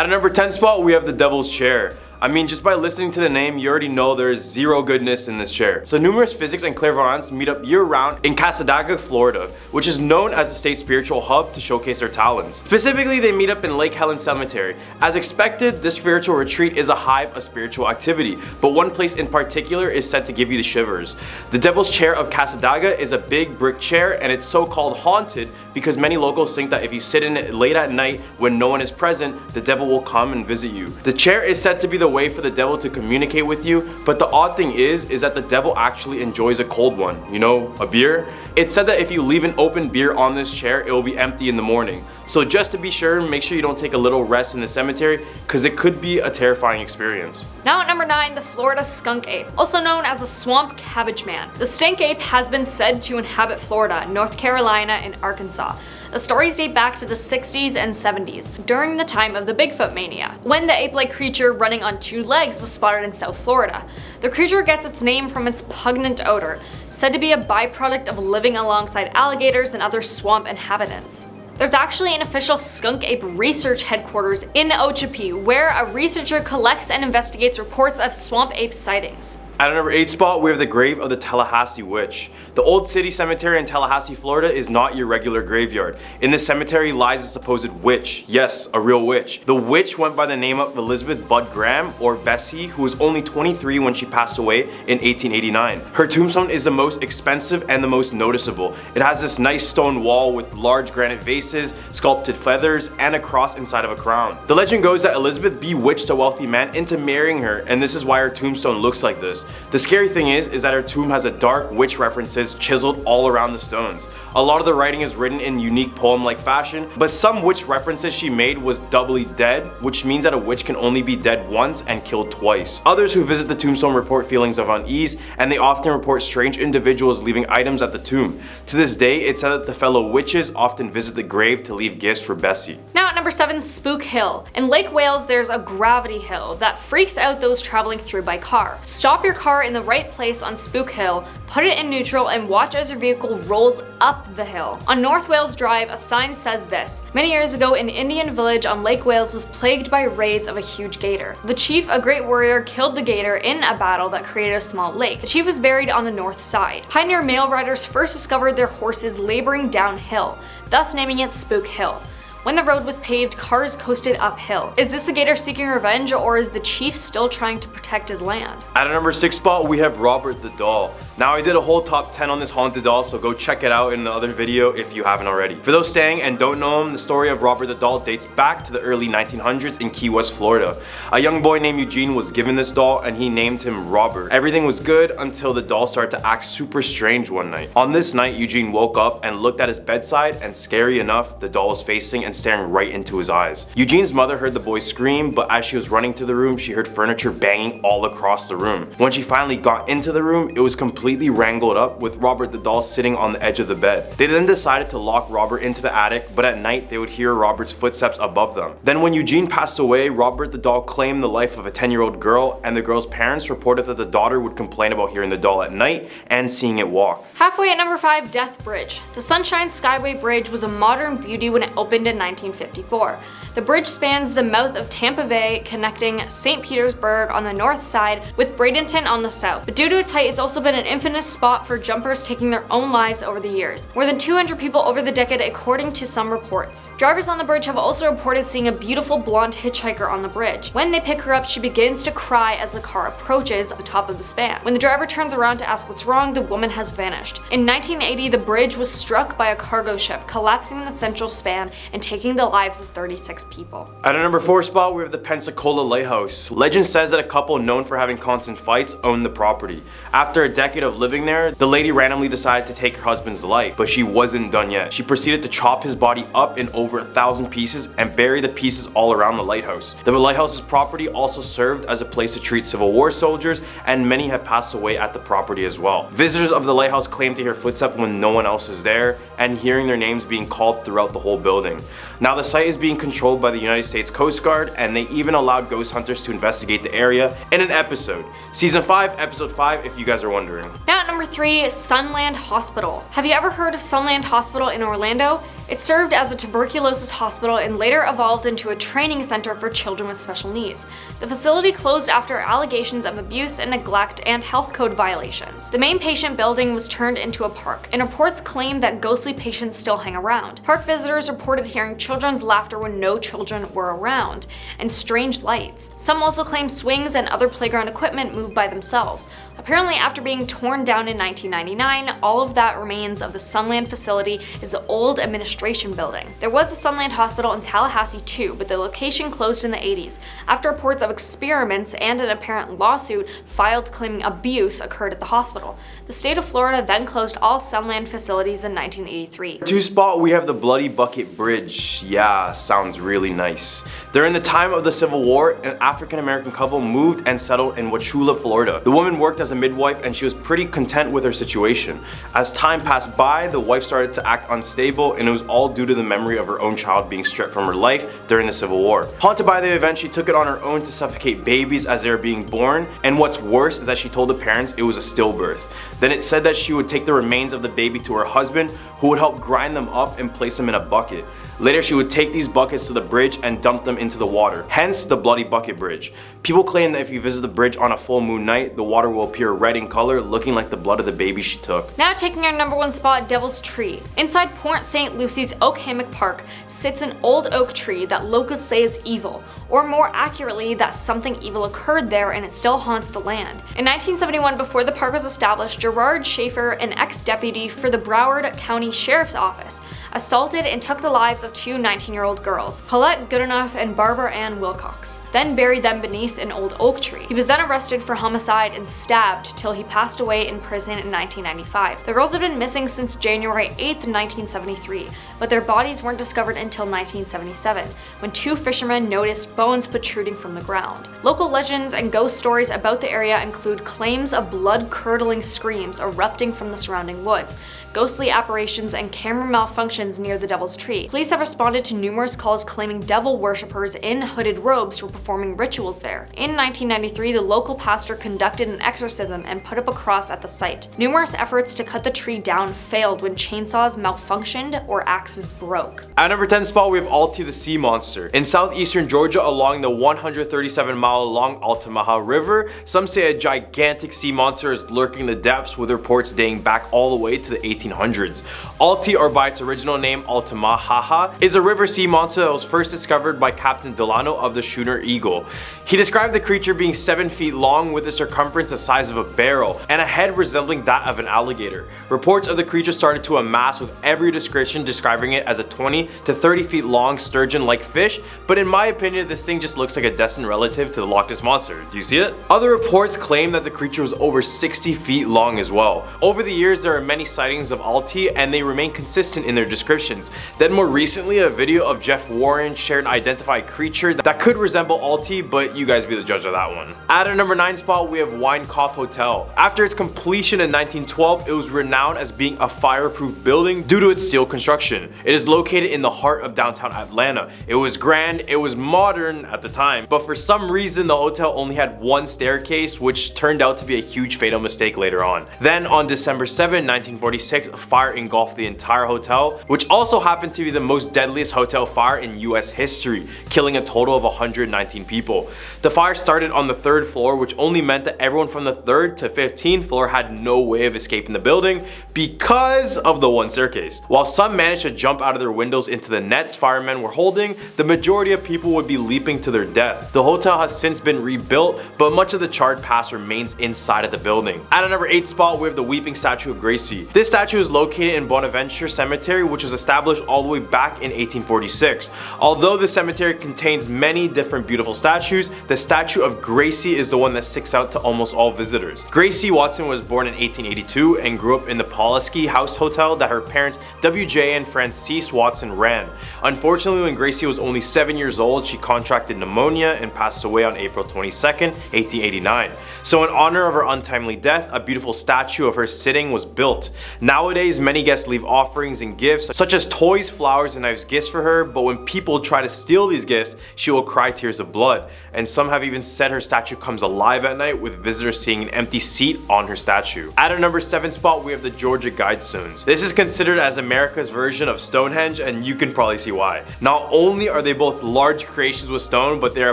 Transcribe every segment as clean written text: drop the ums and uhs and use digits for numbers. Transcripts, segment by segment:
At a number 10 spot, we have the Devil's Chair. I mean, just by listening to the name, you already know there is zero goodness in this chair. So numerous physics and clairvoyants meet up year-round in Cassadaga, Florida, which is known as the state's spiritual hub to showcase their talents. Specifically, they meet up in Lake Helen Cemetery. As expected, this spiritual retreat is a hive of spiritual activity, but one place in particular is said to give you the shivers. The Devil's Chair of Cassadaga is a big brick chair, and it's so-called haunted because many locals think that if you sit in it late at night when no one is present, the devil will come and visit you. The chair is said to be the way for the devil to communicate with you, but the odd thing is that the devil actually enjoys a cold one, you know, a beer. It's said that if you leave an open beer on this chair, it will be empty in the morning. So just to be sure, make sure you don't take a little rest in the cemetery because it could be a terrifying experience. Now at number 9, the Florida skunk ape, also known as the swamp cabbage man. The stink ape has been said to inhabit Florida, North Carolina, and Arkansas. The stories date back to the 60s and 70s, during the time of the Bigfoot mania, when the ape-like creature running on 2 legs was spotted in South Florida. The creature gets its name from its pungent odor, said to be a byproduct of living alongside alligators and other swamp inhabitants. There's actually an official skunk ape research headquarters in Okeechobee, where a researcher collects and investigates reports of swamp ape sightings. At a number 8 spot, we have the grave of the Tallahassee Witch. The Old City Cemetery in Tallahassee, Florida is not your regular graveyard. In this cemetery lies a supposed witch. Yes, a real witch. The witch went by the name of Elizabeth Budd Graham, or Bessie, who was only 23 when she passed away in 1889. Her tombstone is the most expensive and the most noticeable. It has this nice stone wall with large granite vases, sculpted feathers, and a cross inside of a crown. The legend goes that Elizabeth bewitched a wealthy man into marrying her, and this is why her tombstone looks like this. The scary thing is that her tomb has a dark witch references chiseled all around the stones. A lot of the writing is written in unique poem-like fashion, but some witch references she made was doubly dead, which means that a witch can only be dead once and killed twice. Others who visit the tombstone report feelings of unease, and they often report strange individuals leaving items at the tomb. To this day, it's said that the fellow witches often visit the grave to leave gifts for Bessie. Now at number 7, Spook Hill. In Lake Wales, there's a gravity hill that freaks out those traveling through by car. Stop your car in the right place on Spook Hill, put it in neutral, and watch as your vehicle rolls up the hill. On North Wales Drive, a sign says this: many years ago, an Indian village on Lake Wales was plagued by raids of a huge gator. The chief, a great warrior, killed the gator in a battle that created a small lake. The chief was buried on the north side. Pioneer mail riders first discovered their horses laboring downhill, thus naming it Spook Hill. When the road was paved, cars coasted uphill. Is this the gator seeking revenge, or is the chief still trying to protect his land? At a number 6 spot, we have Robert the Doll. Now, I did a whole top 10 on this haunted doll, so go check it out in the other video if you haven't already. For those staying and don't know him, the story of Robert the Doll dates back to the early 1900s in Key West, Florida. A young boy named Eugene was given this doll and he named him Robert. Everything was good until the doll started to act super strange one night. On this night, Eugene woke up and looked at his bedside, and scary enough, the doll was facing and staring right into his eyes. Eugene's mother heard the boy scream, but as she was running to the room, she heard furniture banging all across the room. When she finally got into the room, it was completely wrangled up with Robert the Doll sitting on the edge of the bed. They then decided to lock Robert into the attic, but at night they would hear Robert's footsteps above them. Then when Eugene passed away, Robert the Doll claimed the life of a 10-year-old girl, and the girl's parents reported that the daughter would complain about hearing the doll at night and seeing it walk. Halfway at number 5, Death Bridge. The Sunshine Skyway Bridge was a modern beauty when it opened in 1954. The bridge spans the mouth of Tampa Bay, connecting St. Petersburg on the north side with Bradenton on the south. But due to its height, it's also been an infamous spot for jumpers taking their own lives over the years. More than 200 people over the decade, according to some reports. Drivers on the bridge have also reported seeing a beautiful blonde hitchhiker on the bridge. When they pick her up, she begins to cry as the car approaches the top of the span. When the driver turns around to ask what's wrong, the woman has vanished. In 1980, the bridge was struck by a cargo ship, collapsing the central span and taking the lives of 36 people. At a number 4 spot, we have the Pensacola Lighthouse. Legend says that a couple known for having constant fights owned the property. After a decade of living there, the lady randomly decided to take her husband's life, but she wasn't done yet. She proceeded to chop his body up in over 1,000 pieces and bury the pieces all around the lighthouse. The lighthouse's property also served as a place to treat Civil War soldiers, and many have passed away at the property as well. Visitors of the lighthouse claim to hear footsteps when no one else is there, and hearing their names being called throughout the whole building. Now the site is being controlled by the United States Coast Guard, and they even allowed ghost hunters to investigate the area in an episode. Season 5, episode 5, if you guys are wondering. Now at number 3, Sunland Hospital. Have you ever heard of Sunland Hospital in Orlando? It served as a tuberculosis hospital and later evolved into a training center for children with special needs. The facility closed after allegations of abuse and neglect and health code violations. The main patient building was turned into a park, and reports claim that ghostly patients still hang around. Park visitors reported hearing children's laughter when no children were around, and strange lights. Some also claim swings and other playground equipment moved by themselves. Apparently, after being torn down in 1999, all of that remains of the Sunland facility is the old administration building. There was a Sunland hospital in Tallahassee too, but the location closed in the 80s after reports of experiments and an apparent lawsuit filed claiming abuse occurred at the hospital. The state of Florida then closed all Sunland facilities in 1983. Two spot, we have the Bloody Bucket Bridge. Yeah, sounds really nice. During the time of the Civil War, an African-American couple moved and settled in Wauchula, Florida. The woman worked as a midwife and she was pretty content with her situation. As time passed by, the wife started to act unstable, and it was all due to the memory of her own child being stripped from her life during the Civil War. Haunted by the event, she took it on her own to suffocate babies as they were being born, and what's worse is that she told the parents it was a stillbirth. Then it said that she would take the remains of the baby to her husband, who would help grind them up and place them in a bucket. Later, she would take these buckets to the bridge and dump them into the water, hence the Bloody Bucket Bridge. People claim that if you visit the bridge on a full moon night, the water will appear red in color, looking like the blood of the baby she took. Now taking our number one spot, Devil's Tree. Inside Port St. Lucie's Oak Hammock Park sits an old oak tree that locals say is evil, or more accurately, that something evil occurred there and it still haunts the land. In 1971, before the park was established, Gerard Schaefer, an ex-deputy for the Broward County Sheriff's Office, assaulted and took the lives of two 19-year-old girls, Paulette Goodenough and Barbara Ann Wilcox, then buried them beneath an old oak tree. He was then arrested for homicide and stabbed till he passed away in prison in 1995. The girls had been missing since January 8th, 1973, but their bodies weren't discovered until 1977, when two fishermen noticed bones protruding from the ground. Local legends and ghost stories about the area include claims of blood-curdling screams erupting from the surrounding woods, ghostly apparitions, and camera malfunctions near the Devil's Tree. Police have responded to numerous calls claiming devil worshippers in hooded robes were performing rituals there. In 1993, the local pastor conducted an exorcism and put up a cross at the site. Numerous efforts to cut the tree down failed when chainsaws malfunctioned or axes broke. At number 10 spot, we have Alti the Sea Monster. In southeastern Georgia, along the 137-mile-long Altamaha River, some say a gigantic sea monster is lurking in the depths, with reports dating back all the way to the 1800s. Alti, or by its original name Altamaha, is a river sea monster that was first discovered by Captain Delano of the schooner Eagle. He described the creature being 7 feet long with a circumference the size of a barrel and a head resembling that of an alligator. Reports of the creature started to amass, with every description describing it as a 20 to 30 feet long sturgeon-like fish, but in my opinion this thing just looks like a distant relative to the Loch Ness Monster. Do you see it? Other reports claim that the creature was over 60 feet long as well. Over the years there are many sightings of Alti, and they remain consistent in their descriptions. Then more recently, a video of Jeff Warren shared an identified creature that could resemble Alti, but you guys be the judge of that one. At our number 9 spot, we have Winecoff Hotel. After its completion in 1912, it was renowned as being a fireproof building due to its steel construction. It is located in the heart of downtown Atlanta. It was grand, it was modern at the time, but for some reason the hotel only had one staircase, which turned out to be a huge fatal mistake later on. Then on December 7, 1946, a fire engulfed the entire hotel, which also happened to be the most deadliest hotel fire in US history, killing a total of 119 people. The fire started on the 3rd floor, which only meant that everyone from the 3rd to 15th floor had no way of escaping the building because of the one staircase. While some managed to jump out of their windows into the nets firemen were holding, the majority of people would be leaping to their death. The hotel has since been rebuilt, but much of the charred past remains inside of the building. At a number 8 spot, we have the Weeping Statue of Gracie. This statue is located in Bonaventure Cemetery, which was established all the way back in 1846. Although the cemetery contains many different beautiful statues, the statue of Gracie is the one that sticks out to almost all visitors. Gracie Watson was born in 1882 and grew up in the Pulaski House Hotel that her parents WJ and Frances Watson ran. Unfortunately, when Gracie was only 7 years old, she contracted pneumonia and passed away on April 22nd, 1889. So in honor of her untimely death, a beautiful statue of her sitting was built. Now Nowadays, many guests leave offerings and gifts such as toys, flowers, and knives gifts for her, but when people try to steal these gifts, she will cry tears of blood. And some have even said her statue comes alive at night, with visitors seeing an empty seat on her statue. At our number 7 spot, we have the Georgia Guidestones. This is considered as America's version of Stonehenge, and you can probably see why. Not only are they both large creations with stone, but they are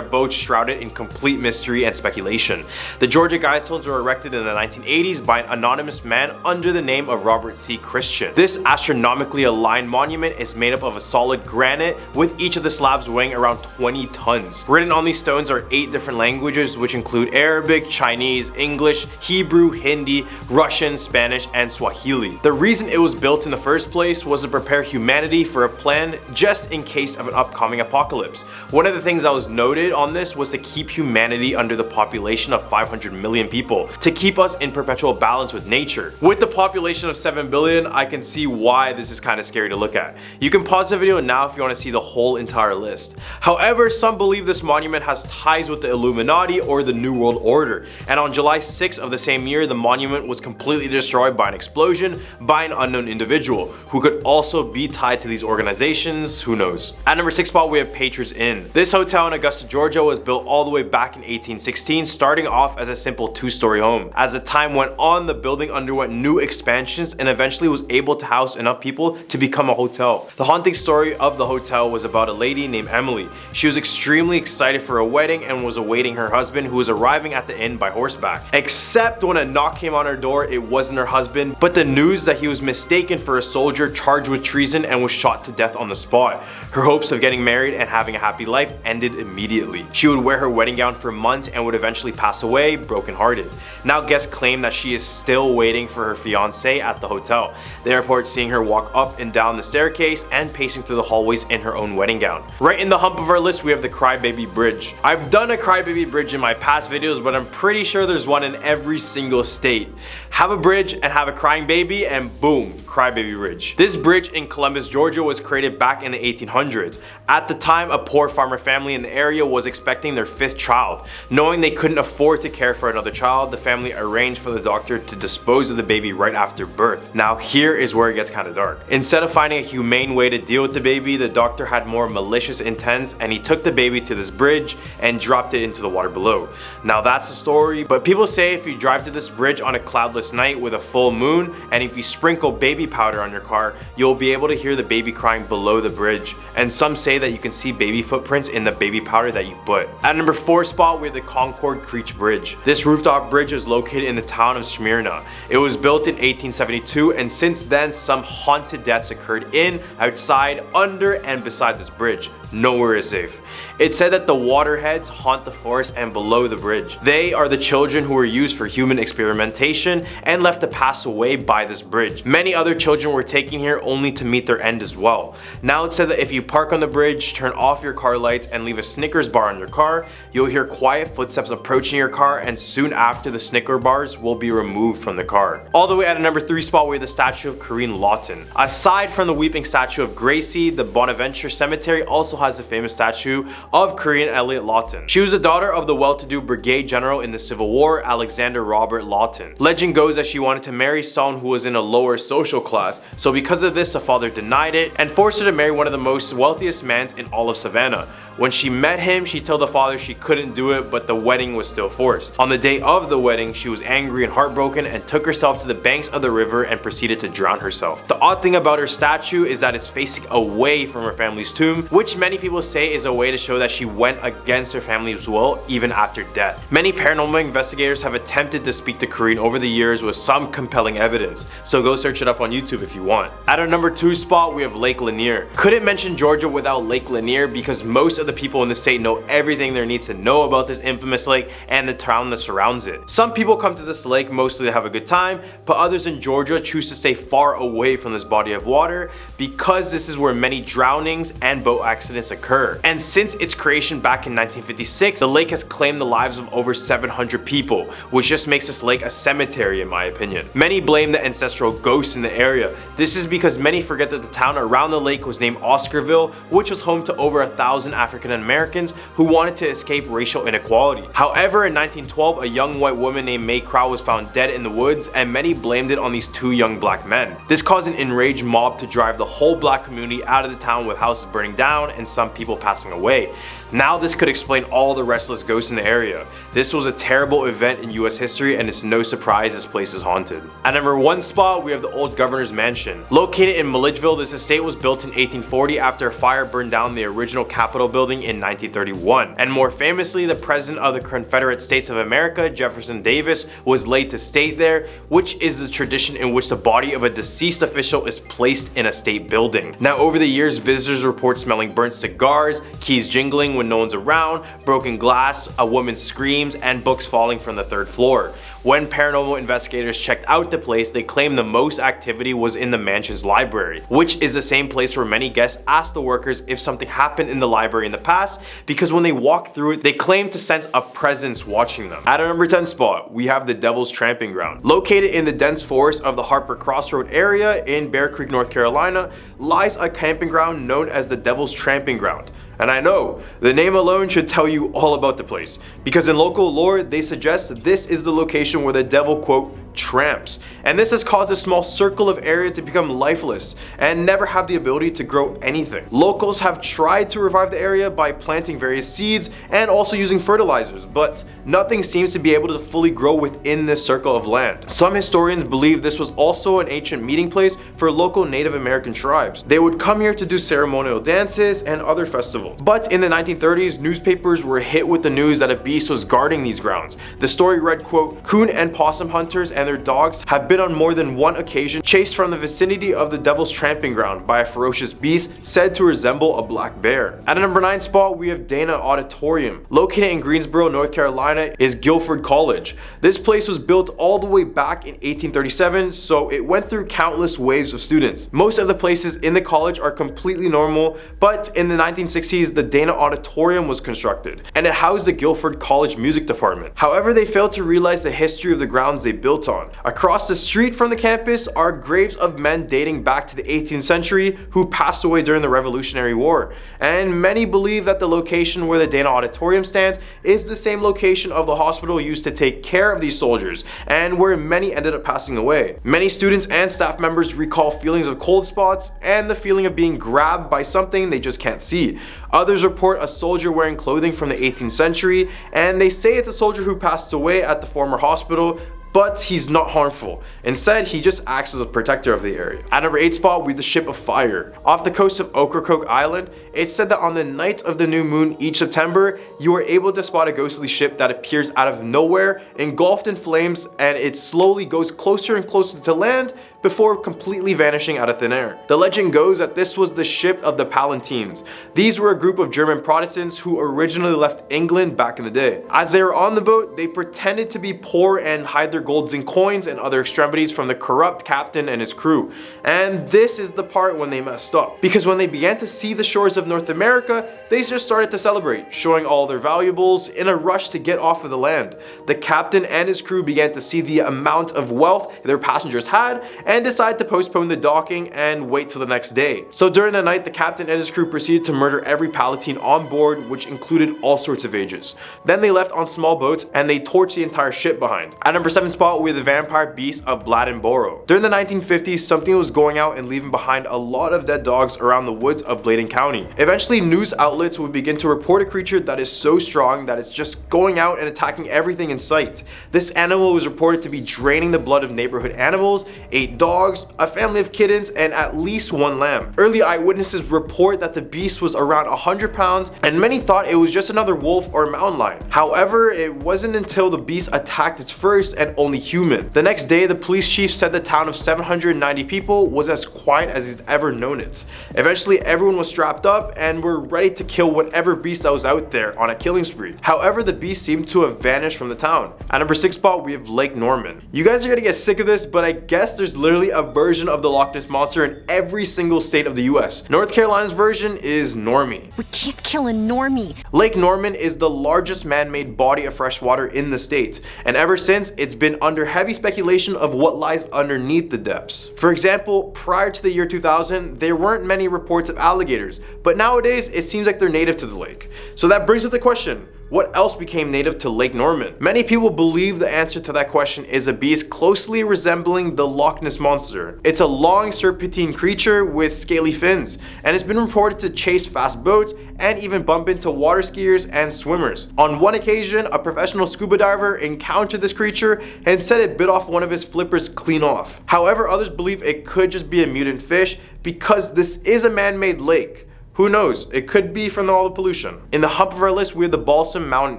both shrouded in complete mystery and speculation. The Georgia Guidestones were erected in the 1980s by an anonymous man under the name of Robert C. Christian. This astronomically aligned monument is made up of a solid granite, with each of the slabs weighing around 20 tons. Written on these stones are 8 different languages, which include Arabic, Chinese, English, Hebrew, Hindi, Russian, Spanish, and Swahili. The reason it was built in the first place was to prepare humanity for a plan just in case of an upcoming apocalypse. One of the things that was noted on this was to keep humanity under the population of 500 million people, to keep us in perpetual balance with nature. With the population of 7 billion, I can see why this is kind of scary to look at. You can pause the video now if you want to see the whole entire list. However, some believe this monument has ties with the Illuminati or the New World Order, and on July 6th of the same year, the monument was completely destroyed by an explosion by an unknown individual, who could also be tied to these organizations, who knows. At number 6 spot, we have Patriots Inn. This hotel in Augusta, Georgia was built all the way back in 1816, starting off as a simple 2-story home. As the time went on, the building underwent new expansions and eventually was able to house enough people to become a hotel. The haunting story of the hotel was about a lady named Emily. She was extremely excited for a wedding and was awaiting her husband, who was arriving at the inn by horseback. Except when a knock came on her door, it wasn't her husband, but the news that he was mistaken for a soldier charged with treason and was shot to death on the spot. Her hopes of getting married and having a happy life ended immediately. She would wear her wedding gown for months and would eventually pass away brokenhearted. Now guests claim that she is still waiting for her fiancé at the hotel. They report seeing her walk up and down the staircase and pacing through the hallways in her own wedding gown. Right in the hump of our list, we have the Crybaby Bridge. I've done a Crybaby Bridge in my past videos, but I'm pretty sure there's one in every single state. Have a bridge and have a crying baby and boom, Crybaby Bridge. This bridge in Columbus, Georgia was created back in the 1800s. At the time, a poor farmer family in the area was expecting their 5th child. Knowing they couldn't afford to care for another child, the family arranged for the doctor to dispose of the baby right after birth. Now here is where it gets kind of dark. Instead of finding a humane way to deal with the baby, the doctor had more malicious intents, and he took the baby to this bridge and dropped it into the water below. Now that's the story, but people say if you drive to this bridge on a cloudless night with a full moon, and if you sprinkle baby powder on your car, you'll be able to hear the baby crying below the bridge. And some say that you can see baby footprints in the baby powder that you put. At number 4 spot, we have the Concord Creech Bridge. This rooftop bridge is located in the town of Smyrna. It was built in 1872, and since then some haunted deaths occurred in, outside, under, and beside this bridge. Nowhere is safe. It's said that the waterheads haunt the forest and below the bridge. They are the children who were used for human experimentation and left to pass away by this bridge. Many other children were taken here only to meet their end as well. Now it's said that if you park on the bridge, turn off your car lights, and leave a Snickers bar on your car, you'll hear quiet footsteps approaching your car, and soon after the Snicker bars will be removed from the car. All the way at a number 3 spot, we have the statue of Corinne Lawton. Aside from the weeping statue of Gracie, the Bonaventure Cemetery also has the famous statue of Corinne Elliott Lawton. She was the daughter of the well-to-do brigade general in the Civil War, Alexander Robert Lawton. Legend goes that she wanted to marry someone who was in a lower social class, so because of this, the father denied it and forced her to marry one of the most wealthiest men in all of Savannah. When she met him, she told the father she couldn't do it, but the wedding was still forced. On the day of the wedding, she was angry and heartbroken and took herself to the banks of the river and proceeded to drown herself. The odd thing about her statue is that it's facing away from her family's tomb, which many people say is a way to show that she went against her family's will even after death. Many paranormal investigators have attempted to speak to Corinne over the years with some compelling evidence, so go search it up on YouTube if you want. At our number 2 spot, we have Lake Lanier. Couldn't mention Georgia without Lake Lanier because most of the people in the state know everything there needs to know about this infamous lake and the town that surrounds it. Some people come to this lake mostly to have a good time, but others in Georgia choose to stay far away from this body of water because this is where many drownings and boat accidents occur. And since its creation back in 1956, the lake has claimed the lives of over 700 people, which just makes this lake a cemetery in my opinion. Many blame the ancestral ghosts in the area. This is because many forget that the town around the lake was named Oscarville, which was home to over 1,000 African African Americans who wanted to escape racial inequality. However, in 1912, a young white woman named May Crow was found dead in the woods, and many blamed it on these two young black men. This caused an enraged mob to drive the whole black community out of the town, with houses burning down and some people passing away. Now this could explain all the restless ghosts in the area. This was a terrible event in US history, and it's no surprise this place is haunted. At number 1 spot, we have the old governor's mansion. Located in Milledgeville, this estate was built in 1840 after a fire burned down the original Capitol building in 1931. And more famously, the President of the Confederate States of America, Jefferson Davis, was laid to state there, which is the tradition in which the body of a deceased official is placed in a state building. Now, over the years, visitors report smelling burnt cigars, keys jingling when no one's around, broken glass, a woman's screams, and books falling from the 3rd floor. When paranormal investigators checked out the place, they claimed the most activity was in the mansion's library, which is the same place where many guests asked the workers if something happened in the library in the past, because when they walked through it, they claimed to sense a presence watching them. At our number 10 spot, we have the Devil's Tramping Ground. Located in the dense forest of the Harper Crossroad area in Bear Creek, North Carolina, lies a camping ground known as the Devil's Tramping Ground. And I know, the name alone should tell you all about the place, because in local lore, they suggest this is the location where the devil, quote, tramps. And this has caused a small circle of area to become lifeless and never have the ability to grow anything. Locals have tried to revive the area by planting various seeds and also using fertilizers, but nothing seems to be able to fully grow within this circle of land. Some historians believe this was also an ancient meeting place for local Native American tribes. They would come here to do ceremonial dances and other festivals. But in the 1930s, newspapers were hit with the news that a beast was guarding these grounds. The story read, quote, "Coon and possum hunters and their dogs have been on more than one occasion chased from the vicinity of the Devil's Tramping Ground by a ferocious beast said to resemble a black bear." At a number 9 spot, we have Dana Auditorium. Located in Greensboro, North Carolina is Guilford College. This place was built all the way back in 1837, so it went through countless waves of students. Most of the places in the college are completely normal, but in the 1960s, the Dana Auditorium was constructed, and it housed the Guilford College Music Department. However, they failed to realize the history of the grounds they built on. Across the street from the campus are graves of men dating back to the 18th century who passed away during the Revolutionary War. And many believe that the location where the Dana Auditorium stands is the same location of the hospital used to take care of these soldiers, and where many ended up passing away. Many students and staff members recall feelings of cold spots and the feeling of being grabbed by something they just can't see. Others report a soldier wearing clothing from the 18th century, and they say it's a soldier who passed away at the former hospital, but he's not harmful. Instead, he just acts as a protector of the area. At number 8 spot, we have the Ship of Fire. Off the coast of Ocracoke Island, it's said that on the night of the new moon each September, you are able to spot a ghostly ship that appears out of nowhere, engulfed in flames, and it slowly goes closer and closer to land before completely vanishing out of thin air. The legend goes that this was the ship of the Palatines. These were a group of German Protestants who originally left England back in the day. As they were on the boat, they pretended to be poor and hide their golds and coins and other extremities from the corrupt captain and his crew. And this is the part when they messed up, because when they began to see the shores of North America, they just started to celebrate, showing all their valuables in a rush to get off of the land. The captain and his crew began to see the amount of wealth their passengers had and decided to postpone the docking and wait till the next day. So during the night, the captain and his crew proceeded to murder every Palatine on board, which included all sorts of ages. Then they left on small boats and they torched the entire ship behind. At number 7 spot, we have the vampire beast of Bladenboro. During the 1950s, something was going out and leaving behind a lot of dead dogs around the woods of Bladen County. Eventually, news outlets would begin to report a creature that is so strong that it's just going out and attacking everything in sight. This animal was reported to be draining the blood of neighborhood animals, 8 dogs, a family of kittens, and at least 1 lamb. Early eyewitnesses report that the beast was around 100 pounds, and many thought it was just another wolf or mountain lion. However, it wasn't until the beast attacked its first and only human. The next day, the police chief said the town of 790 people was as quiet as he's ever known it. Eventually, everyone was strapped up and were ready to kill whatever beast that was out there on a killing spree. However, the beast seemed to have vanished from the town. At number 6 spot, we have Lake Norman. You guys are gonna get sick of this, but I guess there's literally a version of the Loch Ness Monster in every single state of the US. North Carolina's version is Normie. We can't kill a normie. Lake Norman is the largest man-made body of fresh water in the state, and ever since, it's been been under heavy speculation of what lies underneath the depths. For example, prior to the year 2000, there weren't many reports of alligators, but nowadays it seems like they're native to the lake. So that brings up the question, what else became native to Lake Norman? Many people believe the answer to that question is a beast closely resembling the Loch Ness Monster. It's a long serpentine creature with scaly fins, and it's been reported to chase fast boats and even bump into water skiers and swimmers. On one occasion, a professional scuba diver encountered this creature and said it bit off one of his flippers clean off. However, others believe it could just be a mutant fish because this is a man-made lake. Who knows? It could be from all the pollution. In the hump of our list, we have the Balsam Mountain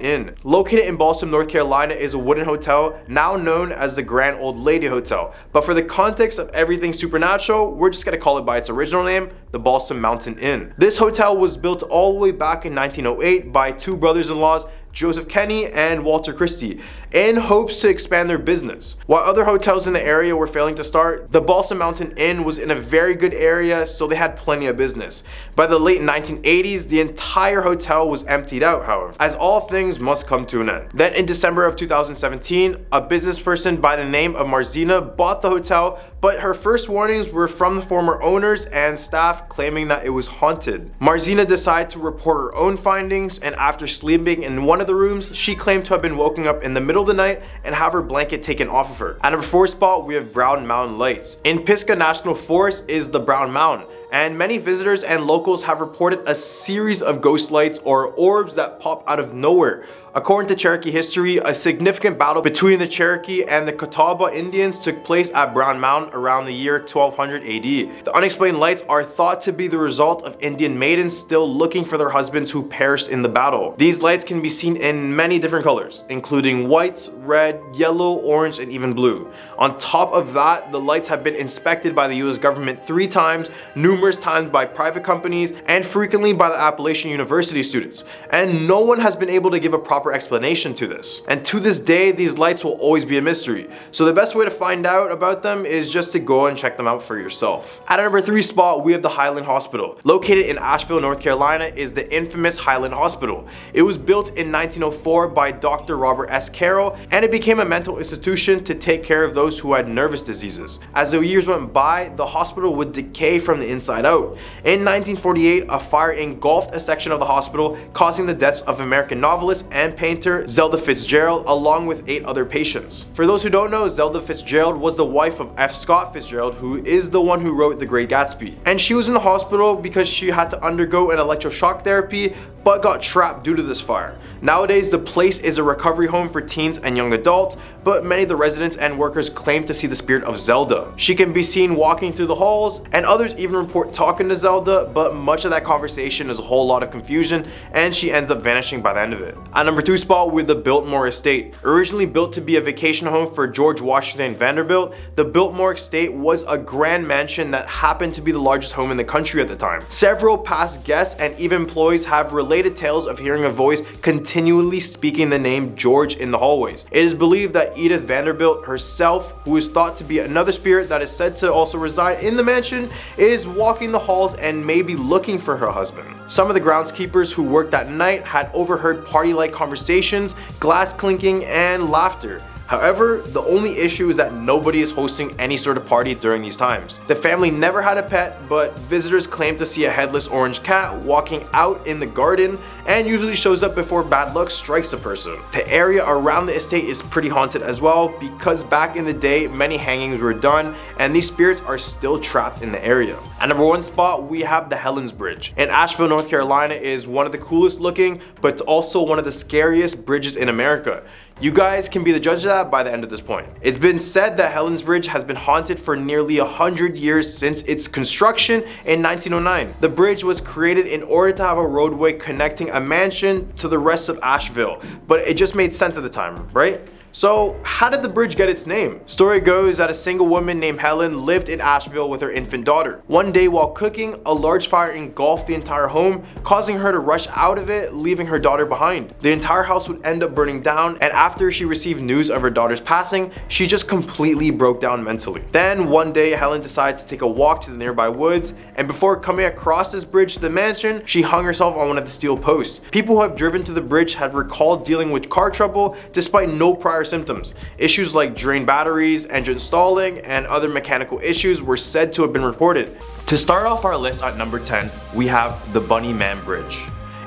Inn. Located in Balsam, North Carolina, is a wooden hotel now known as the Grand Old Lady Hotel. But for the context of everything supernatural, we're just gonna call it by its original name, the Balsam Mountain Inn. This hotel was built all the way back in 1908 by two brothers-in-laws, Joseph Kenny and Walter Christie, in hopes to expand their business. While other hotels in the area were failing to start, the Balsam Mountain Inn was in a very good area, so they had plenty of business. By the late 1980s, the entire hotel was emptied out, however, as all things must come to an end. Then in December of 2017, a business person by the name of Marzina bought the hotel, but her first warnings were from the former owners and staff claiming that it was haunted. Marzina decided to report her own findings, and after sleeping in one of the rooms, she claimed to have been woken up in the middle of the night and have her blanket taken off of her. At number 4 spot, we have Brown Mountain Lights. In Pisgah National Forest is the Brown Mountain, and many visitors and locals have reported a series of ghost lights or orbs that pop out of nowhere. According to Cherokee history, a significant battle between the Cherokee and the Catawba Indians took place at Brown Mountain around the year 1200 AD. The unexplained lights are thought to be the result of Indian maidens still looking for their husbands who perished in the battle. These lights can be seen in many different colors, including white, red, yellow, orange, and even blue. On top of that, the lights have been inspected by the US government 3 times, numerous times by private companies, and frequently by the Appalachian University students. And no one has been able to give a proper explanation to this. And to this day, these lights will always be a mystery. So the best way to find out about them is just to go and check them out for yourself. At number 3 spot, we have the Highland Hospital. Located in Asheville, North Carolina is the infamous Highland Hospital. It was built in 1904 by Dr. Robert S. Carroll, and it became a mental institution to take care of those who had nervous diseases. As the years went by, the hospital would decay from the inside out. In 1948, a fire engulfed a section of the hospital, causing the deaths of American novelist and painter Zelda Fitzgerald along with 8 other patients. For those who don't know, Zelda Fitzgerald was the wife of F. Scott Fitzgerald, who is the one who wrote The Great Gatsby. And she was in the hospital because she had to undergo an electroshock therapy but got trapped due to this fire. Nowadays, the place is a recovery home for teens and young adults, but many of the residents and workers claim to see the spirit of Zelda. She can be seen walking through the halls, and others even report talking to Zelda, but much of that conversation is a whole lot of confusion, and she ends up vanishing by the end of it. At number 2 spot, with the Biltmore Estate. Originally built to be a vacation home for George Washington Vanderbilt, the Biltmore Estate was a grand mansion that happened to be the largest home in the country at the time. Several past guests and even employees have related tales of hearing a voice continually speaking the name George in the hallways. It is believed that Edith Vanderbilt herself, who is thought to be another spirit that is said to also reside in the mansion, is walking the halls and maybe looking for her husband. Some of the groundskeepers who worked that night had overheard party-like conversations, glass clinking, and laughter. However, the only issue is that nobody is hosting any sort of party during these times. The family never had a pet, but visitors claim to see a headless orange cat walking out in the garden and usually shows up before bad luck strikes a person. The area around the estate is pretty haunted as well because back in the day, many hangings were done and these spirits are still trapped in the area. At number 1 spot, we have the Helen's Bridge. In Asheville, North Carolina is one of the coolest looking, but also one of the scariest bridges in America. You guys can be the judge of that by the end of this point. It's been said that Helen's Bridge has been haunted for nearly 100 years since its construction in 1909. The bridge was created in order to have a roadway connecting a mansion to the rest of Asheville, but it just made sense at the time, right? So how did the bridge get its name? Story goes that a single woman named Helen lived in Asheville with her infant daughter. One day while cooking, a large fire engulfed the entire home, causing her to rush out of it, leaving her daughter behind. The entire house would end up burning down, and after she received news of her daughter's passing, she just completely broke down mentally. Then one day, Helen decided to take a walk to the nearby woods, and before coming across this bridge to the mansion, she hung herself on one of the steel posts. People who have driven to the bridge have recalled dealing with car trouble despite no prior dire symptoms. Issues like drained batteries, engine stalling, and other mechanical issues were said to have been reported. To start off our list at number 10, we have the Bunny Man Bridge.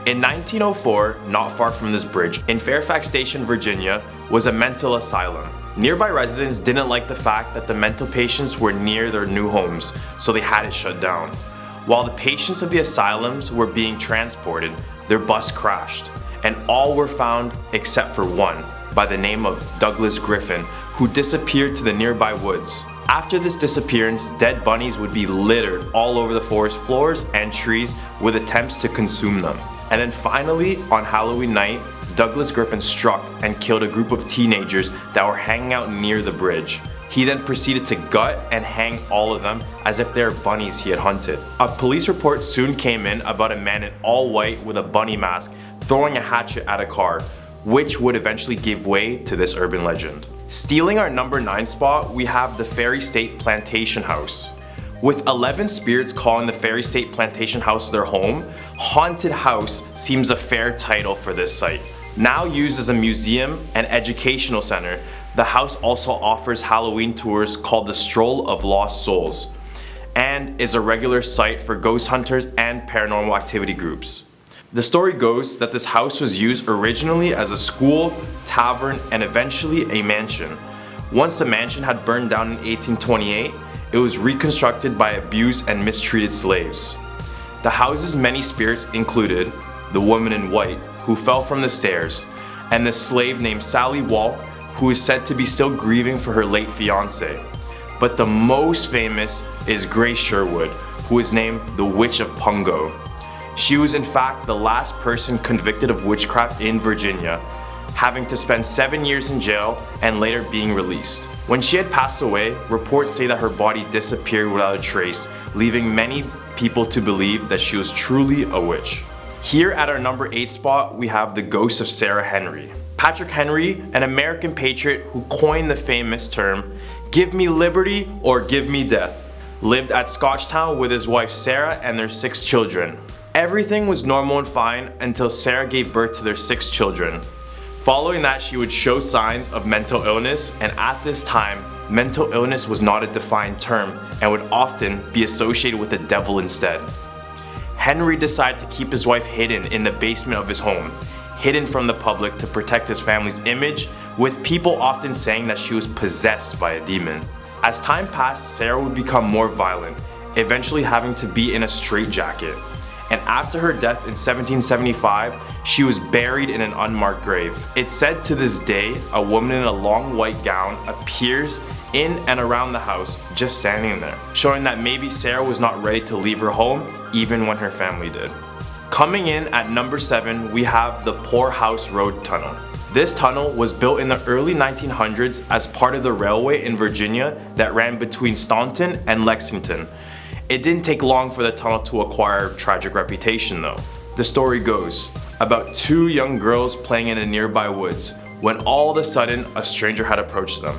In 1904, not far from this bridge, in Fairfax Station, Virginia, was a mental asylum. Nearby residents didn't like the fact that the mental patients were near their new homes, so they had it shut down. While the patients of the asylums were being transported, their bus crashed, and all were found except for one, by the name of Douglas Griffin, who disappeared to the nearby woods. After this disappearance, dead bunnies would be littered all over the forest floors and trees with attempts to consume them. And then finally, on Halloween night, Douglas Griffin struck and killed a group of teenagers that were hanging out near the bridge. He then proceeded to gut and hang all of them as if they were bunnies he had hunted. A police report soon came in about a man in all white with a bunny mask throwing a hatchet at a car, which would eventually give way to this urban legend. Stealing our number 9 spot, we have the Ferry State Plantation House. With 11 spirits calling the Ferry State Plantation House their home, Haunted House seems a fair title for this site. Now used as a museum and educational center, the house also offers Halloween tours called the Stroll of Lost Souls, and is a regular site for ghost hunters and paranormal activity groups. The story goes that this house was used originally as a school, tavern, and eventually a mansion. Once the mansion had burned down in 1828, it was reconstructed by abused and mistreated slaves. The house's many spirits included the woman in white, who fell from the stairs, and the slave named Sally Walk, who is said to be still grieving for her late fiance. But the most famous is Grace Sherwood, who is named the Witch of Pungo. She was in fact the last person convicted of witchcraft in Virginia, having to spend 7 years in jail and later being released. When she had passed away, reports say that her body disappeared without a trace, leaving many people to believe that she was truly a witch. Here at our number 8 spot, we have the ghost of Sarah Henry. Patrick Henry, an American patriot who coined the famous term, "Give me liberty or give me death," lived at Scotchtown with his wife Sarah and their 6 children. Everything was normal and fine until Sarah gave birth to their 6 children. Following that, she would show signs of mental illness, and at this time, mental illness was not a defined term and would often be associated with the devil instead. Henry decided to keep his wife hidden in the basement of his home, hidden from the public to protect his family's image, with people often saying that she was possessed by a demon. As time passed, Sarah would become more violent, eventually having to be in a straitjacket. And after her death in 1775, she was buried in an unmarked grave. It's said to this day, a woman in a long white gown appears in and around the house, just standing there, showing that maybe Sarah was not ready to leave her home, even when her family did. Coming in at number 7, we have the Poorhouse Road Tunnel. This tunnel was built in the early 1900s as part of the railway in Virginia that ran between Staunton and Lexington. It didn't take long for the tunnel to acquire a tragic reputation though. The story goes about 2 young girls playing in a nearby woods when all of a sudden a stranger had approached them,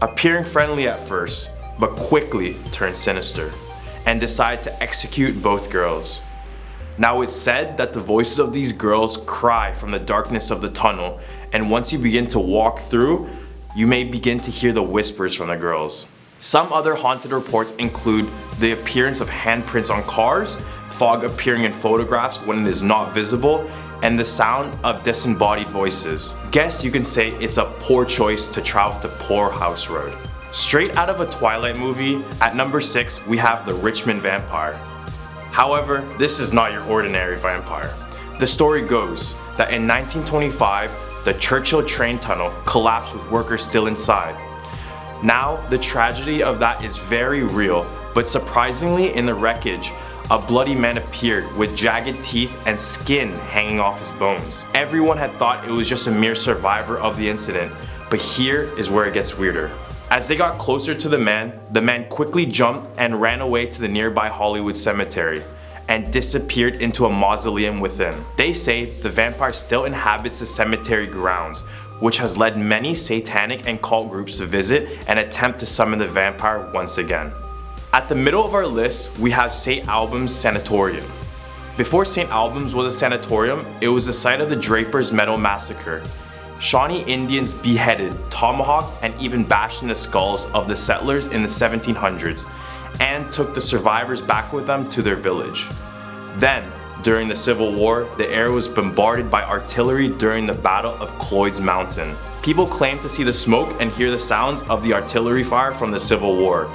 appearing friendly at first, but quickly turned sinister and decided to execute both girls. Now it's said that the voices of these girls cry from the darkness of the tunnel, and once you begin to walk through, you may begin to hear the whispers from the girls. Some other haunted reports include the appearance of handprints on cars, fog appearing in photographs when it is not visible, and the sound of disembodied voices. Guess you can say it's a poor choice to travel to Poorhouse Road. Straight out of a Twilight movie, at number 6 we have the Richmond Vampire. However, this is not your ordinary vampire. The story goes that in 1925, the Churchill train tunnel collapsed with workers still inside. Now, the tragedy of that is very real, but surprisingly in the wreckage, a bloody man appeared with jagged teeth and skin hanging off his bones. Everyone had thought it was just a mere survivor of the incident, but here is where it gets weirder. As they got closer to the man quickly jumped and ran away to the nearby Hollywood Cemetery and disappeared into a mausoleum within. They say the vampire still inhabits the cemetery grounds, which has led many satanic and cult groups to visit and attempt to summon the vampire once again. At the middle of our list, we have St. Albans Sanatorium. Before St. Albans was a sanatorium, it was the site of the Drapers' Meadow Massacre. Shawnee Indians beheaded, tomahawked, and even bashed in the skulls of the settlers in the 1700s and took the survivors back with them to their village. Then, during the Civil War, the area was bombarded by artillery during the Battle of Cloyd's Mountain. People claim to see the smoke and hear the sounds of the artillery fire from the Civil War.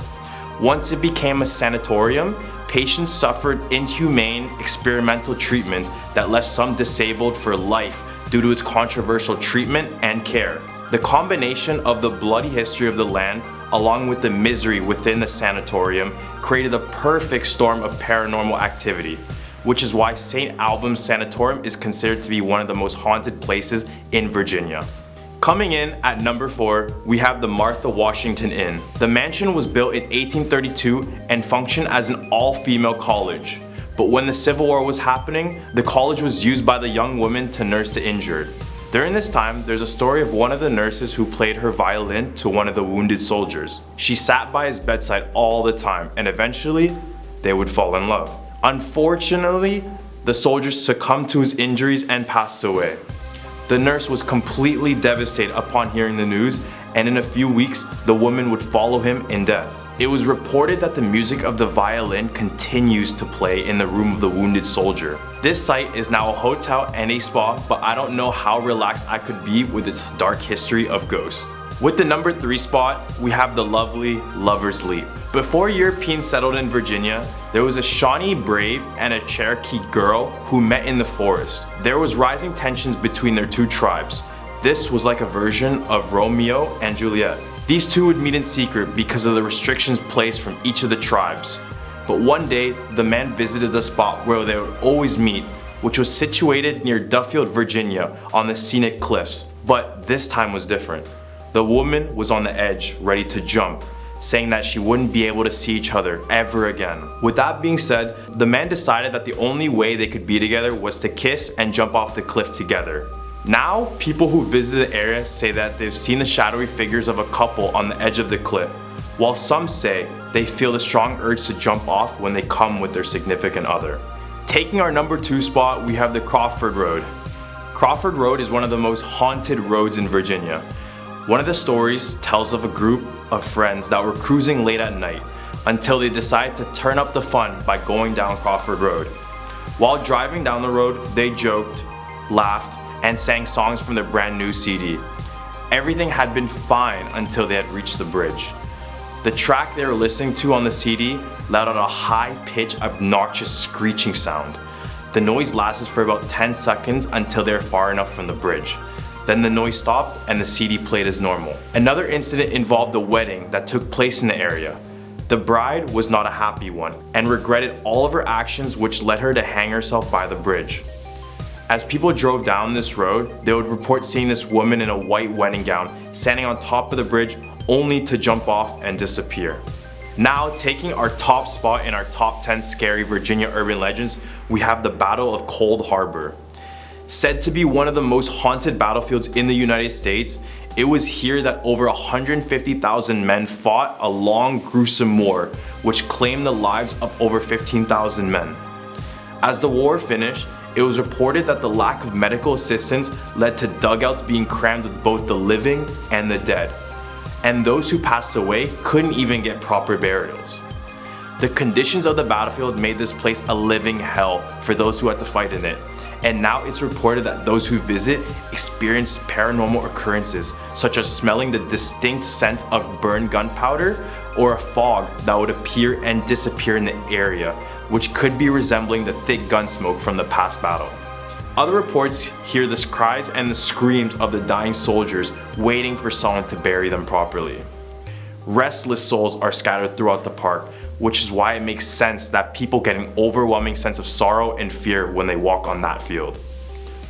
Once it became a sanatorium, patients suffered inhumane experimental treatments that left some disabled for life due to its controversial treatment and care. The combination of the bloody history of the land along with the misery within the sanatorium created a perfect storm of paranormal activity, which is why St. Albans Sanatorium is considered to be one of the most haunted places in Virginia. Coming in at number 4, we have the Martha Washington Inn. The mansion was built in 1832 and functioned as an all-female college. But when the Civil War was happening, the college was used by the young women to nurse the injured. During this time, there's a story of one of the nurses who played her violin to one of the wounded soldiers. She sat by his bedside all the time, and eventually, they would fall in love. Unfortunately, the soldier succumbed to his injuries and passed away. The nurse was completely devastated upon hearing the news, and in a few weeks, the woman would follow him in death. It was reported that the music of the violin continues to play in the room of the wounded soldier. This site is now a hotel and a spa, but I don't know how relaxed I could be with its dark history of ghosts. With the number 3 spot, we have the lovely Lover's Leap. Before Europeans settled in Virginia, there was a Shawnee brave and a Cherokee girl who met in the forest. There was rising tensions between their two tribes. This was like a version of Romeo and Juliet. These two would meet in secret because of the restrictions placed from each of the tribes. But one day, the man visited the spot where they would always meet, which was situated near Duffield, Virginia, on the scenic cliffs. But this time was different. The woman was on the edge, ready to jump, saying that she wouldn't be able to see each other ever again. With that being said, the man decided that the only way they could be together was to kiss and jump off the cliff together. Now, people who visit the area say that they've seen the shadowy figures of a couple on the edge of the cliff, while some say they feel the strong urge to jump off when they come with their significant other. Taking our number 2 spot, we have the Crawford Road. Crawford Road is one of the most haunted roads in Virginia. One of the stories tells of a group of friends that were cruising late at night until they decided to turn up the fun by going down Crawford Road. While driving down the road, they joked, laughed, and sang songs from their brand new CD. Everything had been fine until they had reached the bridge. The track they were listening to on the CD let out a high-pitched, obnoxious screeching sound. The noise lasted for about 10 seconds until they were far enough from the bridge. Then the noise stopped and the CD played as normal. Another incident involved a wedding that took place in the area. The bride was not a happy one and regretted all of her actions, which led her to hang herself by the bridge. As people drove down this road, they would report seeing this woman in a white wedding gown standing on top of the bridge only to jump off and disappear. Now, taking our top spot in our top 10 scary Virginia urban legends, we have the Battle of Cold Harbor. Said to be one of the most haunted battlefields in the United States, it was here that over 150,000 men fought a long, gruesome war, which claimed the lives of over 15,000 men. As the war finished, it was reported that the lack of medical assistance led to dugouts being crammed with both the living and the dead, and those who passed away couldn't even get proper burials. The conditions of the battlefield made this place a living hell for those who had to fight in it, and now it's reported that those who visit experience paranormal occurrences, such as smelling the distinct scent of burned gunpowder or a fog that would appear and disappear in the area, which could be resembling the thick gun smoke from the past battle. Other reports hear the cries and the screams of the dying soldiers waiting for someone to bury them properly. Restless souls are scattered throughout the park, which is why it makes sense that people get an overwhelming sense of sorrow and fear when they walk on that field.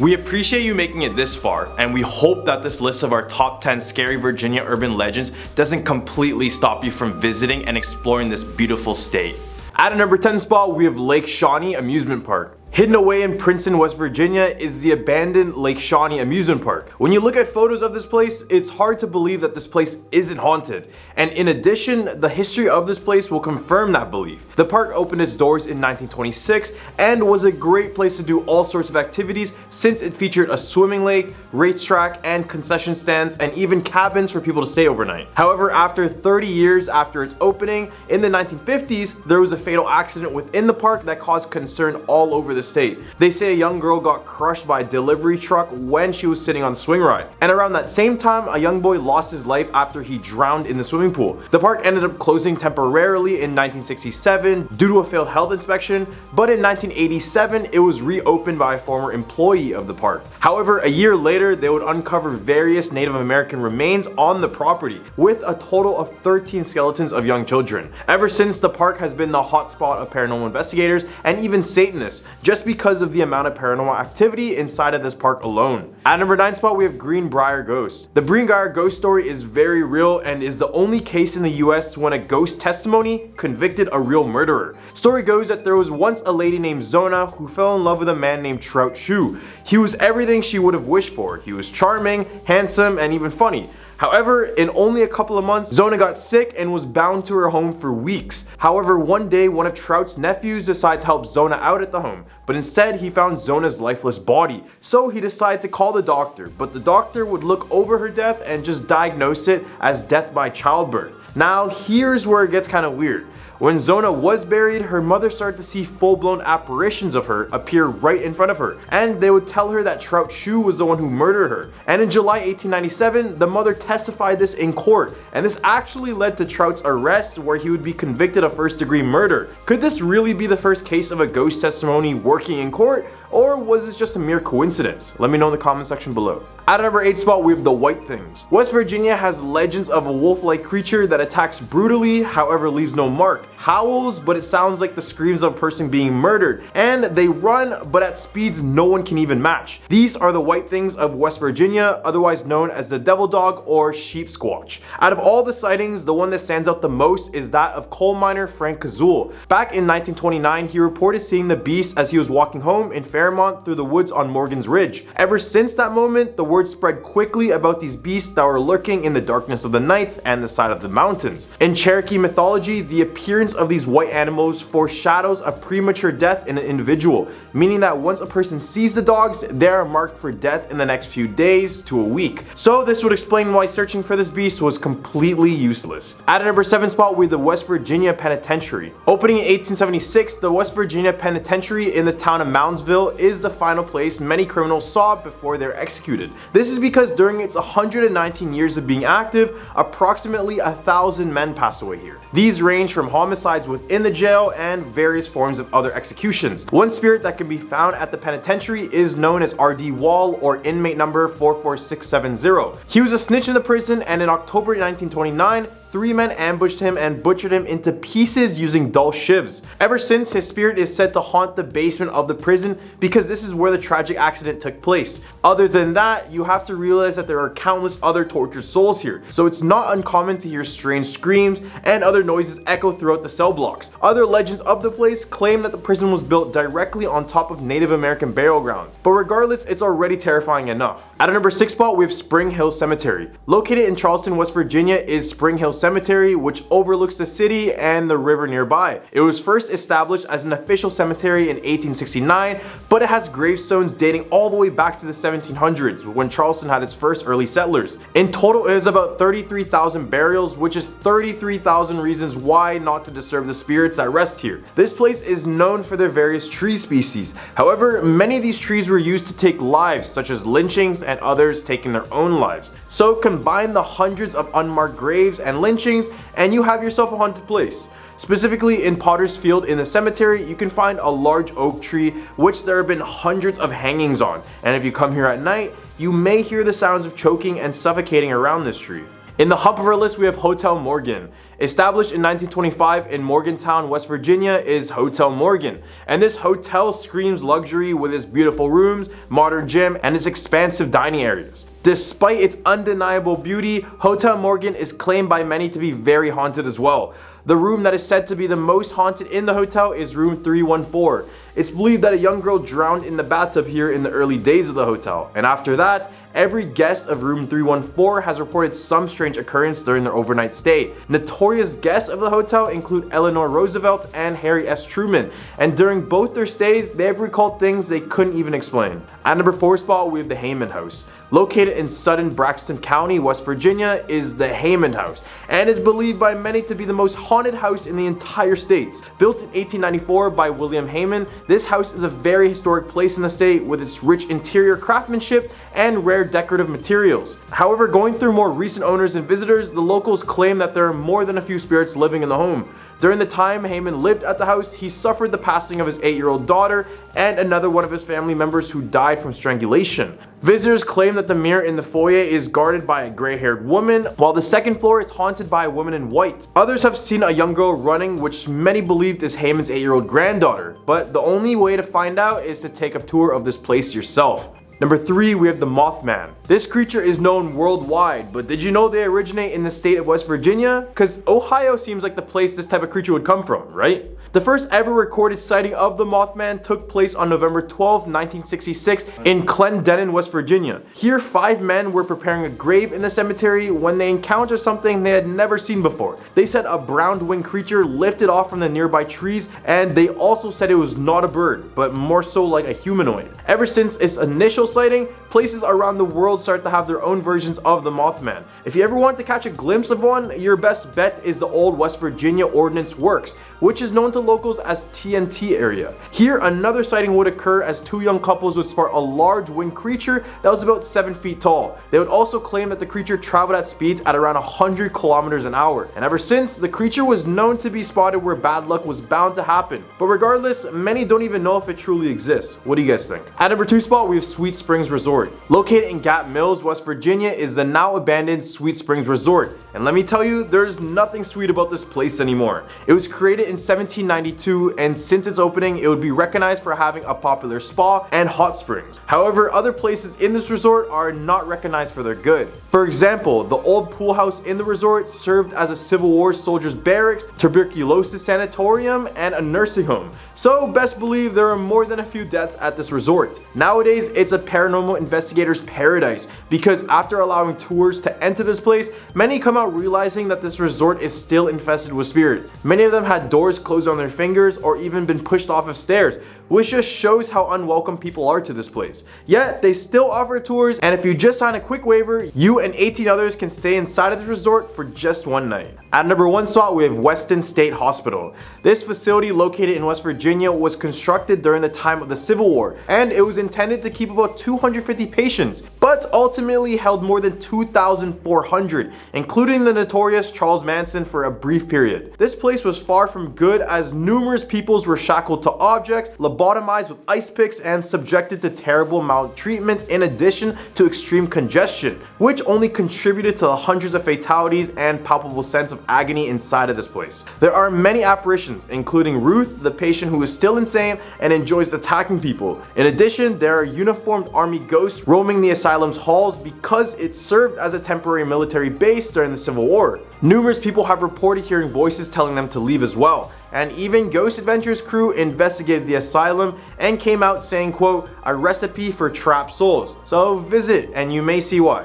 We appreciate you making it this far, and we hope that this list of our top 10 scary Virginia urban legends doesn't completely stop you from visiting and exploring this beautiful state. At a number 10 spot, we have Lake Shawnee Amusement Park. Hidden away in Princeton, West Virginia is the abandoned Lake Shawnee amusement park. When you look at photos of this place, it's hard to believe that this place isn't haunted. And in addition, the history of this place will confirm that belief. The park opened its doors in 1926 and was a great place to do all sorts of activities since it featured a swimming lake, racetrack, and concession stands, and even cabins for people to stay overnight. However, after 30 years after its opening, in the 1950s, there was a fatal accident within the park that caused concern all over the state. They say a young girl got crushed by a delivery truck when she was sitting on the swing ride. And around that same time, a young boy lost his life after he drowned in the swimming pool. The park ended up closing temporarily in 1967 due to a failed health inspection, but in 1987 it was reopened by a former employee of the park. However, a year later, they would uncover various Native American remains on the property, with a total of 13 skeletons of young children. Ever since, the park has been the hotspot of paranormal investigators and even Satanists, just because of the amount of paranormal activity inside of this park alone. At number 9 spot, we have Greenbrier Ghost. The Greenbrier Ghost story is very real and is the only case in the US when a ghost testimony convicted a real murderer. Story goes that there was once a lady named Zona who fell in love with a man named Trout Shoe. He was everything she would have wished for. He was charming, handsome, and even funny. However, in only a couple of months, Zona got sick and was bound to her home for weeks. However, one day, one of Trout's nephews decided to help Zona out at the home, but instead he found Zona's lifeless body. So he decided to call the doctor, but the doctor would look over her death and just diagnose it as death by childbirth. Now, here's where it gets kind of weird. When Zona was buried, her mother started to see full-blown apparitions of her appear right in front of her, and they would tell her that Trout Shoe was the one who murdered her. And in July 1897, the mother testified this in court, and this actually led to Trout's arrest, where he would be convicted of first-degree murder. Could this really be the first case of a ghost testimony working in court, or was this just a mere coincidence? Let me know in the comment section below. At number 8 spot, we have the White Things. West Virginia has legends of a wolf-like creature that attacks brutally, however leaves no mark, howls, but it sounds like the screams of a person being murdered, and they run, but at speeds no one can even match. These are the White Things of West Virginia, otherwise known as the Devil Dog or Sheep Squatch. Out of all the sightings, the one that stands out the most is that of coal miner Frank Kazul. Back in 1929, he reported seeing the beast as he was walking home in Fairmont through the woods on Morgan's Ridge. Ever since that moment, the word spread quickly about these beasts that were lurking in the darkness of the night and the side of the mountains. In Cherokee mythology, the appearance of these white animals foreshadows a premature death in an individual, meaning that once a person sees the dogs, they are marked for death in the next few days to a week. So this would explain why searching for this beast was completely useless. At number 7 spot, we have the West Virginia Penitentiary. Opening in 1876, the West Virginia Penitentiary in the town of Moundsville is the final place many criminals saw before they're executed. This is because during its 119 years of being active, approximately 1,000 men passed away here. These range from homicides within the jail and various forms of other executions. One spirit that can be found at the penitentiary is known as R.D. Wall, or inmate number 44670. He was a snitch in the prison, and in October 1929, 3 men ambushed him and butchered him into pieces using dull shivs. Ever since, his spirit is said to haunt the basement of the prison because this is where the tragic accident took place. Other than that, you have to realize that there are countless other tortured souls here, so it's not uncommon to hear strange screams and other noises echo throughout the cell blocks. Other legends of the place claim that the prison was built directly on top of Native American burial grounds, but regardless, it's already terrifying enough. At a number 6 spot, we have Spring Hill Cemetery. Located in Charleston, West Virginia is Spring Hill Cemetery, which overlooks the city and the river nearby. It was first established as an official cemetery in 1869, but it has gravestones dating all the way back to the 1700s, when Charleston had its first early settlers. In total, it is about 33,000 burials, which is 33,000 reasons why not to disturb the spirits that rest here. This place is known for their various tree species. However, many of these trees were used to take lives, such as lynchings and others taking their own lives. So combine the hundreds of unmarked graves and lynchings, and you have yourself a haunted place. Specifically in Potter's Field in the cemetery, you can find a large oak tree which there have been hundreds of hangings on, and if you come here at night, you may hear the sounds of choking and suffocating around this tree. In the top of our list, we have Hotel Morgan. Established in 1925 in Morgantown, West Virginia is Hotel Morgan. And this hotel screams luxury with its beautiful rooms, modern gym, and its expansive dining areas. Despite its undeniable beauty, Hotel Morgan is claimed by many to be very haunted as well. The room that is said to be the most haunted in the hotel is room 314. It's believed that a young girl drowned in the bathtub here in the early days of the hotel, and after that, every guest of room 314 has reported some strange occurrence during their overnight stay. Notorious guests of the hotel include Eleanor Roosevelt and Harry S. Truman, and during both their stays, they have recalled things they couldn't even explain. At number 4 spot, we have the Heyman House. Located in Sutton, Braxton County, West Virginia, is the Heyman House, and is believed by many to be the most haunted house in the entire state. Built in 1894 by William Heyman, this house is a very historic place in the state with its rich interior craftsmanship and rare decorative materials. However, going through more recent owners and visitors, the locals claim that there are more than a few spirits living in the home. During the time Heyman lived at the house, he suffered the passing of his 8-year-old daughter and another one of his family members who died from strangulation. Visitors claim that the mirror in the foyer is guarded by a gray-haired woman, while the second floor is haunted by a woman in white. Others have seen a young girl running, which many believed is Heyman's 8-year-old granddaughter, but the only way to find out is to take a tour of this place yourself. Number 3, we have the Mothman. This creature is known worldwide, but did you know they originate in the state of West Virginia? Because Ohio seems like the place this type of creature would come from, right? The first ever recorded sighting of the Mothman took place on November 12, 1966 in Clendenin, West Virginia. Here, 5 men were preparing a grave in the cemetery when they encountered something they had never seen before. They said a brown-winged creature lifted off from the nearby trees, and they also said it was not a bird, but more so like a humanoid. Ever since its initial sighting, places around the world start to have their own versions of the Mothman. If you ever want to catch a glimpse of one, your best bet is the old West Virginia Ordnance Works, which is known to locals as TNT area. Here, another sighting would occur as 2 young couples would spot a large winged creature that was about 7 feet tall. They would also claim that the creature traveled at speeds at around 100 kilometers an hour. And ever since, the creature was known to be spotted where bad luck was bound to happen. But regardless, many don't even know if it truly exists. What do you guys think? At number 2 spot, we have Sweet Springs Resort. Located in Gap Mills, West Virginia, is the now abandoned Sweet Springs Resort. And let me tell you, there's nothing sweet about this place anymore. It was created in 1792, and since its opening, it would be recognized for having a popular spa and hot springs. However, other places in this resort are not recognized for their good. For example, the old pool house in the resort served as a Civil War soldiers' barracks, tuberculosis sanatorium, and a nursing home. So best believe there are more than a few deaths at this resort. Nowadays, it's a paranormal investigator's paradise because after allowing tours to enter this place, many come out realizing that this resort is still infested with spirits. Many of them had doors closed on their fingers or even been pushed off of stairs, which just shows how unwelcome people are to this place. Yet, they still offer tours, and if you just sign a quick waiver, you and 18 others can stay inside of this resort for just one night. At number 1 spot, we have Weston State Hospital. This facility located in West Virginia was constructed during the time of the Civil War, and it was intended to keep about 250 patients, but ultimately held more than 2,400, including the notorious Charles Manson for a brief period. This place was far from good as numerous peoples were shackled to objects, lobotomized with ice picks, and subjected to terrible maltreatment in addition to extreme congestion, which only contributed to the hundreds of fatalities and palpable sense of agony inside of this place. There are many apparitions, including Ruth, the patient who is still insane and enjoys attacking people. In addition, there are uniformed army ghosts roaming the asylum's halls because it served as a temporary military base during the Civil War. Numerous people have reported hearing voices telling them to leave as well. And even Ghost Adventures crew investigated the asylum and came out saying, quote, "a recipe for trapped souls." So visit and you may see why.